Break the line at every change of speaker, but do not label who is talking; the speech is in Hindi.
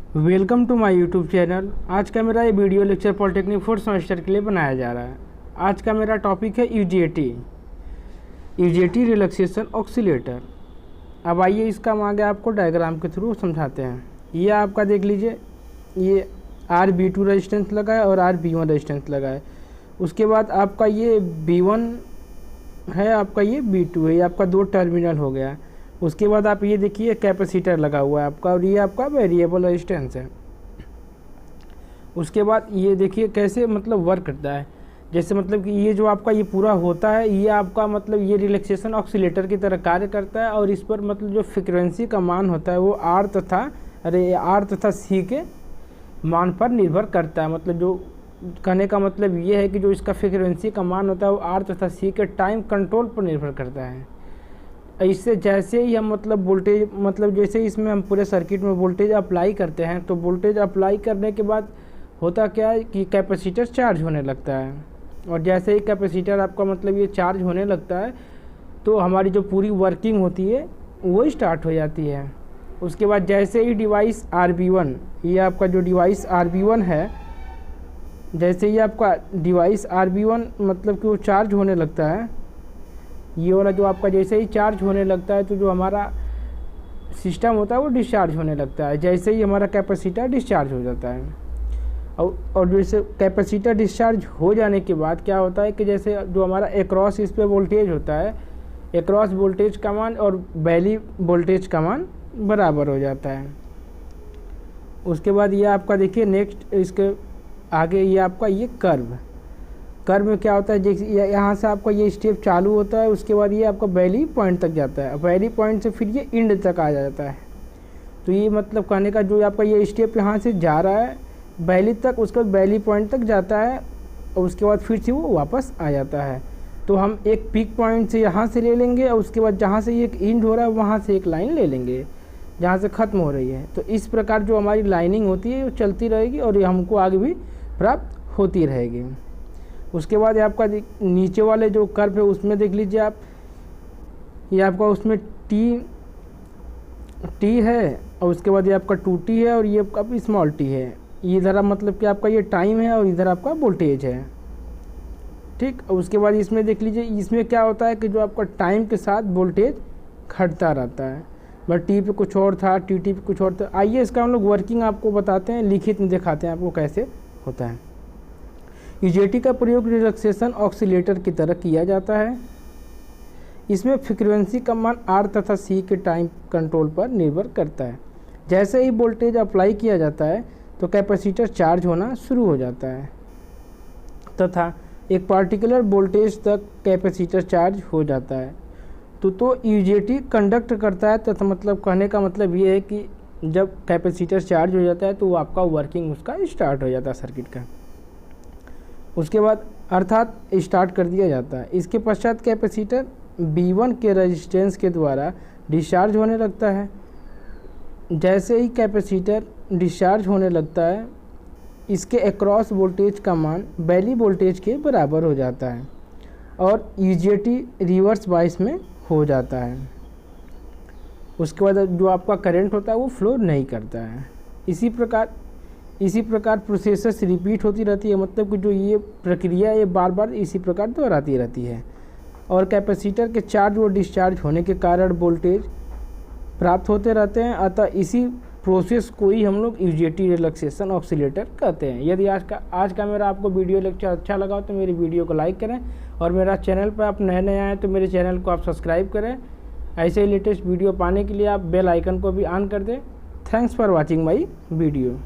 Welcome to my YouTube channel. आज का मेरा ये video lecture polytechnic fourth semester के लिए बनाया जा रहा है। आज का मेरा टॉपिक है यूजेटी रिलैक्सेशन ऑक्सीलेटर। अब आइए इसका हम आगे आपको डायग्राम के थ्रू समझाते हैं। ये आपका देख लीजिए, ये RB2 रेजिस्टेंस लगा है और RB1 रेजिस्टेंस लगा है। उसके बाद आपका ये B1 है, आपका ये B2 है, ये आपका दो टर्मिनल हो गया। उसके बाद आप ये देखिए कैपेसिटर लगा हुआ है आपका, और ये आपका वेरिएबल रेजिस्टेंस है। उसके बाद ये देखिए कैसे मतलब वर्क करता है। जैसे मतलब कि ये जो आपका ये पूरा होता है, ये आपका मतलब ये रिलैक्सेशन ऑक्सीलेटर की तरह कार्य करता है। और इस पर मतलब जो फ्रिक्वेंसी का मान होता है वो R तथा C के मान पर निर्भर करता है। मतलब जो कहने का मतलब ये है कि जो इसका फ्रिक्वेंसी का मान होता है वो R तथा C के टाइम कंट्रोल पर निर्भर करता है। इससे जैसे ही हम मतलब वोल्टेज मतलब जैसे इसमें हम पूरे सर्किट में वोल्टेज अप्लाई करते हैं, तो वोल्टेज अप्लाई करने के बाद होता क्या है कि कैपेसिटर चार्ज होने लगता है। और जैसे ही कैपेसिटर आपका मतलब ये चार्ज होने लगता है तो हमारी जो पूरी वर्किंग होती है वो स्टार्ट हो जाती है। उसके बाद जैसे ही डिवाइस RB1, ये आपका जो डिवाइस RB1 है, जैसे ही आपका डिवाइस RB1 मतलब कि वो चार्ज होने लगता है, ये वाला जो आपका जैसे ही चार्ज होने लगता है तो जो हमारा सिस्टम होता है वो डिस्चार्ज होने लगता है। जैसे ही हमारा कैपेसिटर डिस्चार्ज हो जाता है, और जैसे कैपेसिटर डिस्चार्ज हो जाने के बाद क्या होता है कि जैसे जो हमारा एक्रॉस इस पर वोल्टेज होता है, एक्रॉस वोल्टेज का मान और वैली वोल्टेज का मान बराबर हो जाता है। उसके बाद ये आपका देखिए नेक्स्ट इसके आगे ये आपका ये कर्व में क्या होता है, जैसे यहाँ से आपका ये स्टेप चालू होता है। उसके बाद ये आपका वैली पॉइंट तक जाता है, वैली पॉइंट से फिर ये एंड तक आ जाता है। तो ये मतलब कहने का जो आपका ये स्टेप यहाँ से जा रहा है वैली तक, उसके बाद वैली पॉइंट तक जाता है और उसके बाद फिर से वो वापस आ जाता है। तो हम एक पीक पॉइंट से यहाँ से ले लेंगे और उसके बाद जहाँ से ये एक एंड हो रहा है वहाँ से एक लाइन ले लेंगे जहाँ से ख़त्म हो रही है। तो इस प्रकार जो हमारी लाइनिंग होती है वो चलती रहेगी और ये हमको आगे भी प्राप्त होती रहेगी। उसके बाद आपका नीचे वाले जो कर्व है उसमें देख लीजिए आप, ये आपका उसमें टी है और उसके बाद ये आपका 2T है और ये आपका स्मॉल t है। इधर मतलब कि आपका ये टाइम है और इधर आपका वोल्टेज है, ठीक। उसके बाद इसमें देख लीजिए, इसमें क्या होता है कि जो आपका टाइम के साथ वोल्टेज घटता रहता है। बट टी पे कुछ और था, टी पे कुछ और था। आइए इसका हम लोग वर्किंग आपको बताते हैं, लिखित में दिखाते हैं आपको कैसे होता है। यूजेटी का प्रयोग रिलैक्सेशन ऑक्सीलेटर की तरह किया जाता है। इसमें फ्रीक्वेंसी का मान R तथा C के टाइम कंट्रोल पर निर्भर करता है। जैसे ही वोल्टेज अप्लाई किया जाता है तो कैपेसिटर चार्ज होना शुरू हो जाता है तथा एक पार्टिकुलर वोल्टेज तक कैपेसिटर चार्ज हो जाता है। तो यूजेटी कंडक्ट करता है तथा मतलब कहने का मतलब ये है कि जब कैपेसिटर चार्ज हो जाता है तो आपका वर्किंग उसका स्टार्ट हो जाता है सर्किट का। उसके बाद अर्थात स्टार्ट कर दिया जाता है। इसके पश्चात कैपेसिटर B1 के रेजिस्टेंस के द्वारा डिस्चार्ज होने लगता है। जैसे ही कैपेसिटर डिस्चार्ज होने लगता है, इसके अक्रॉस वोल्टेज का मान वैली वोल्टेज के बराबर हो जाता है और यूजेटी रिवर्स बाइस में हो जाता है। उसके बाद जो आपका करंट होता है वो फ्लो नहीं करता है। इसी प्रकार प्रोसेस रिपीट होती रहती है। मतलब कि जो ये प्रक्रिया ये बार बार इसी प्रकार दोहराती रहती है और कैपेसिटर के चार्ज और डिस्चार्ज होने के कारण वोल्टेज प्राप्त होते रहते हैं। अतः इसी प्रोसेस को ही हम लोग यूजेटी रिलैक्सेशन ऑक्सीलेटर कहते हैं। यदि आज का मेरा आपको वीडियो लेक्चर अच्छा लगा तो मेरी वीडियो को लाइक करें और मेरा चैनल पर आप नए आए तो मेरे चैनल को आप सब्सक्राइब करें। ऐसे ही लेटेस्ट वीडियो पाने के लिए आप बेल आइकन को भी ऑन कर दें। Thanks for watching my video.